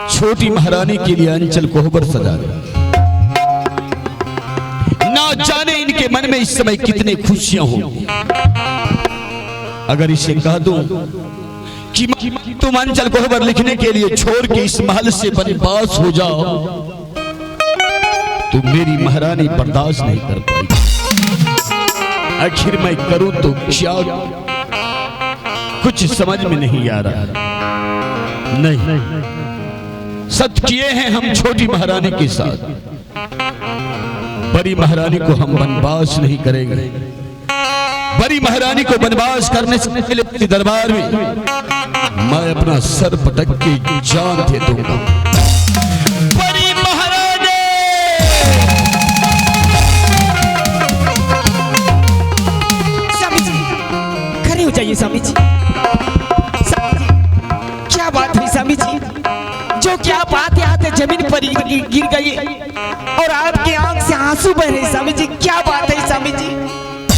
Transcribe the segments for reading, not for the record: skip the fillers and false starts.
छोटी महारानी के लिए अंचल कोहबर सजा रहे। ना जाने इनके मन में इस समय कितनी खुशियां होंगी। अगर इसे कह दूं कि तुम अंचल कोहबर लिखने के लिए छोड़ के इस महल से बनवास हो जाओ, तो मेरी महारानी बर्दाश्त नहीं कर पाएगी। आखिर मैं करूं तो क्या? कुछ समझ में नहीं आ रहा। नहीं, सत्य किए हैं हम छोटी महारानी के साथ। बड़ी महारानी को हम बनवास नहीं करेंगे। बड़ी महारानी को बनवास करने से पहले दरबार में मैं अपना सर पटक के जान दे दूंगा। बड़ी महारानी, स्वामी जी खड़े हो जाइए। स्वामी जी, क्या बात है स्वामी जी? जो क्या बात है, आते जमीन पर गिर गई और आपकी आंख से आंसू बह रहे। स्वामी जी क्या बात है? स्वामी जी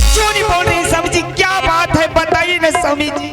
क्यों नहीं बोल रहे? स्वामी जी क्या बात है, बताइए ना स्वामी जी।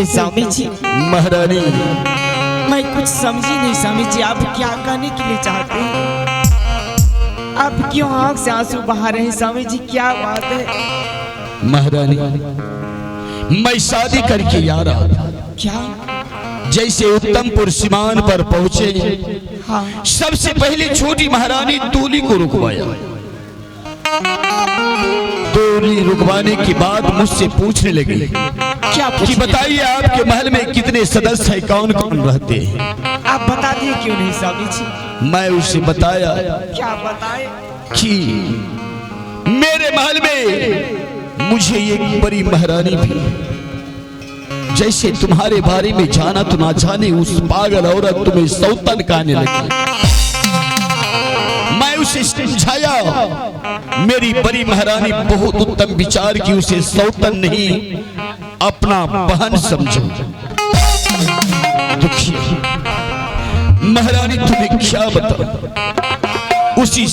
स्वामी जी, महारानी मैं कुछ समझी नहीं। स्वामी जी आप क्या कहने के लिए चाहते हैं? आप क्यों आंख से आंसू बहा रहे हैं? स्वामी जी क्या बात है? महारानी, मैं शादी करके आ रहा था। क्या? जैसे उत्तमपुर सीमान पर पहुंचे, हाँ। सबसे पहले छोटी महारानी दूली को रुकवाया। दूली रुकवाने के बाद मुझसे पूछने लगी क्या कि बताइए आपके महल में कितने सदस्य हैं, कौन कौन रहते हैं? आप बता दिए क्यों नहीं स्वामी जी? मैं उसे बताया क्या बताए? कि मेरे महल में मुझे एक बड़ी महारानी भी, जैसे तुम्हारे बारे में जाना तो ना जाने उस पागल औरत तुम्हें सौतन कहने लगी। मैं उसे समझाया मेरी बड़ी महारानी बहुत उत्तम विचार की, उसे सौतन नहीं अपना बहन समझो। दुखी महारानी तुम्हें क्या बताऊं, उसी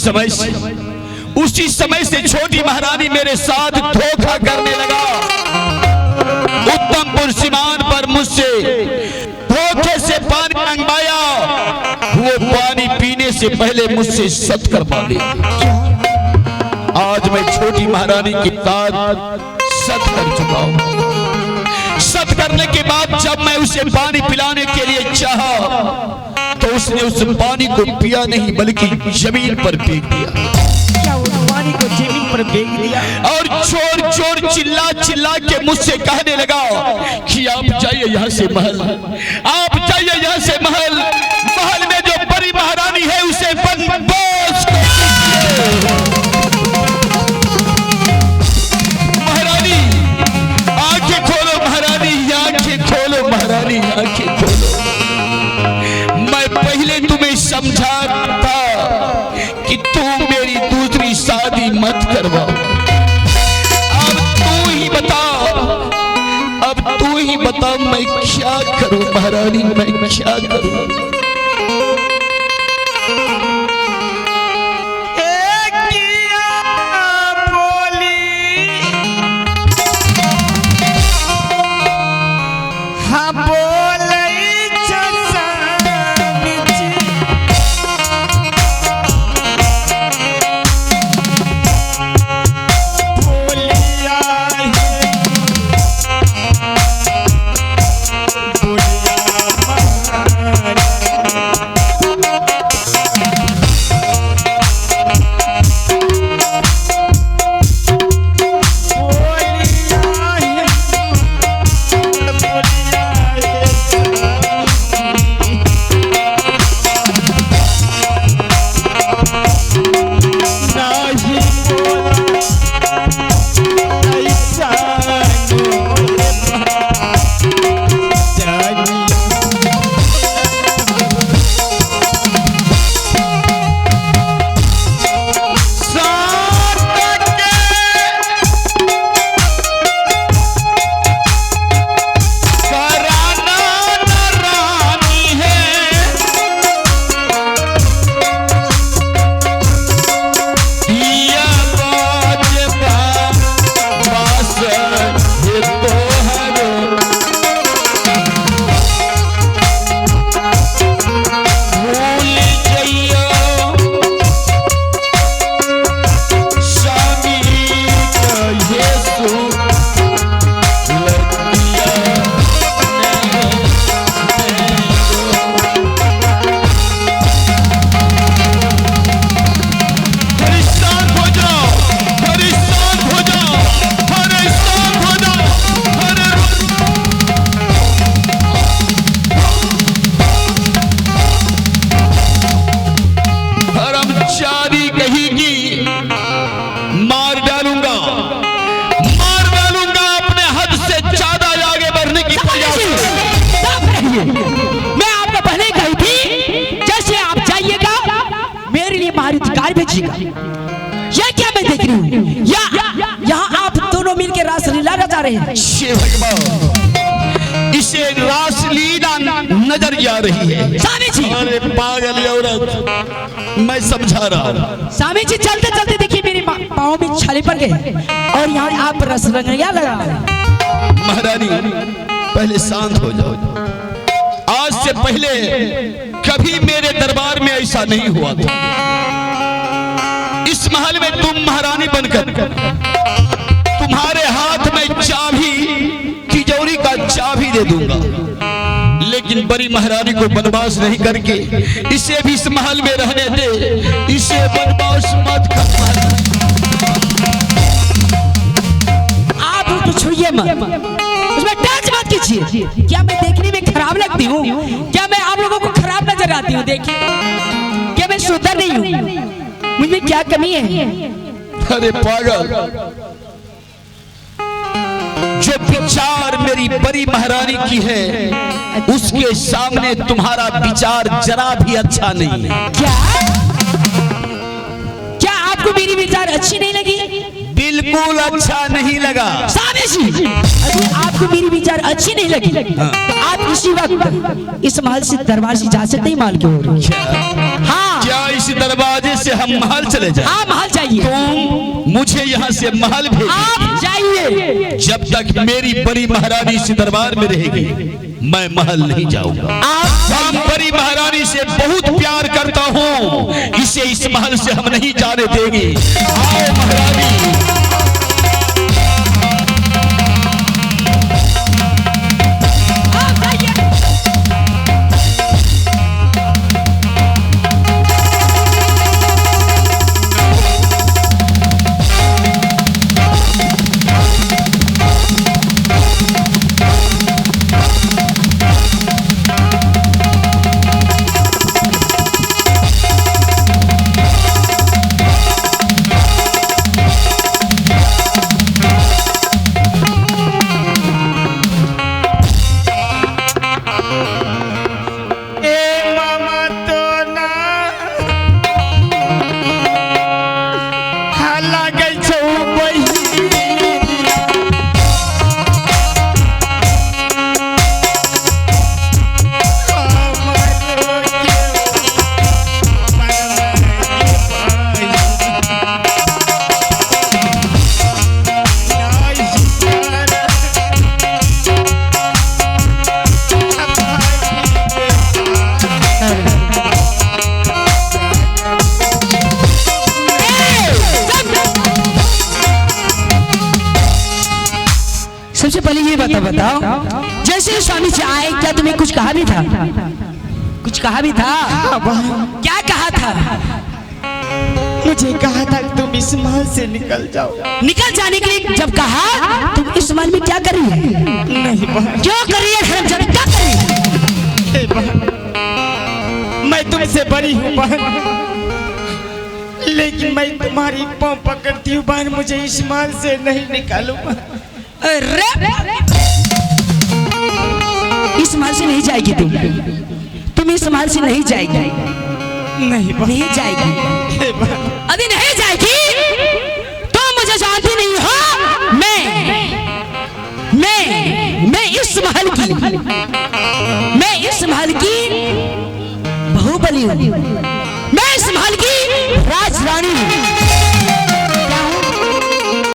समय से छोटी महारानी मेरे साथ धोखा करने लगा। उत्तमपुर सीमान पर मुझसे धोखे से पानी मंगवाया, वो पानी पीने से पहले मुझसे सत करवा लिया। आज मैं छोटी महारानी के साथ सत कर चुका हूं। सत करने के बाद जब मैं उसे पानी पिलाने के लिए चाहा तो उसने उस पानी को पिया नहीं बल्कि जमीन पर फेंक दिया। क्या उस पानी को जमीन पर फेंक दिया? और चोर चोर चिल्ला चिल्ला के मुझसे कहने लगा कि आप जाइए यहाँ से महल, आप जाइए यहाँ से महल। महल में जो बड़ी महारानी है उसे बनवास महारानी, आंखें खोलो महारानी, आंखें खोलो महारानी, आंखें खोलो। मैं पहले तुम्हें समझा था कि तुम मेरी दूसरी शादी मत करवाओ। अब तू ही बता मैं क्या करूं महारानी, मैं क्या करूं? चाहिए। मैं आपको पहले ही कही थी, जैसे आप जाइएगा मेरे लिए मारुतिकार भेजिएगा। यह क्या मैं देख रही हूँ, यहाँ आप दोनों मिलकर रासलीला रचा रहे हैं। शिव भगवान, इसे रासलीला नजर आ रही है। स्वामी जी, अरे पागल औरत, मैं समझा रहा हूँ। स्वामी जी चलते चलते देखिए मेरे पाँव में छाले पड़ गए और यहाँ आप रसरंगिया लगा। महारानी पहले शांत हो जाओ। आज से पहले कभी मेरे दरबार में ऐसा नहीं हुआ था। इस महल में तुम महारानी बनकर तुम्हारे हाथ में चाबी, तिजोरी का चाबी दे दूंगा, लेकिन बड़ी महारानी को बनवास नहीं करके इसे भी इस महल में रहने दे। इसे बनवास मत कर। आप उसको छुइए मत, उसमें टच मत कीजिए। क्या मैं देखने में खराब लगती हूँ? क्या मैं आप लोगों को खराब नजर आती हूँ? देखिए, क्या मैं सुंदर नहीं हूँ? मुझे क्या कमी है? अरे पागल, जो विचार मेरी बड़ी महारानी की है उसके सामने तुम्हारा विचार जरा भी अच्छा नहीं है। क्या आपको मेरी विचार अच्छी नहीं लगी? बिल्कुल अच्छा नहीं लगा। स्वामी जी, अभी आपको मेरी विचार अच्छी नहीं लगी तो आप इसी वक्त इस महल से दरबार से जा सकते हैं। महल की ओर। हाँ, क्या इस दरवाजे से हम महल चले जाएं? हाँ, महल जाइए। तुम मुझे यहाँ से महल भेज। आप जाइए। जब तक मेरी बड़ी महारानी इस दरबार में रहेगी मैं महल नहीं जाऊंगा। आप बड़ी महारानी से बहुत प्यार करता हूँ, इसे इस महल से हम नहीं जाने देंगे। आओ महारानी। सबसे पहले ये बताओ, जैसे स्वामी जी आए क्या तुम्हें कुछ कहा भी था? कुछ कहा भी था? क्या कहा था? मुझे कहा था कि तुम इस महल से निकल जाओ। निकल जाने के लिए जब कहा, तुम इस महल में क्या कर रही है? नहीं बहन, क्यों कर रही है धर्मचंद? क्या कर रही है? हे बहन, मैं तुमसे बड़ी हूँ बहन, लेकिन मैं तुम्हारी पाँव पकड़ती हूँ बहन, मुझे इस महल से नहीं निकालो। अरे इस महल से नहीं जाएगी तुम इस महल से नहीं जाएगी। नहीं बहन, नहीं जाएगी। हे बहन, यदि नहीं जाएगी तो मुझे जानती नहीं हो। मैं इस महल की बाहुबली हूँ।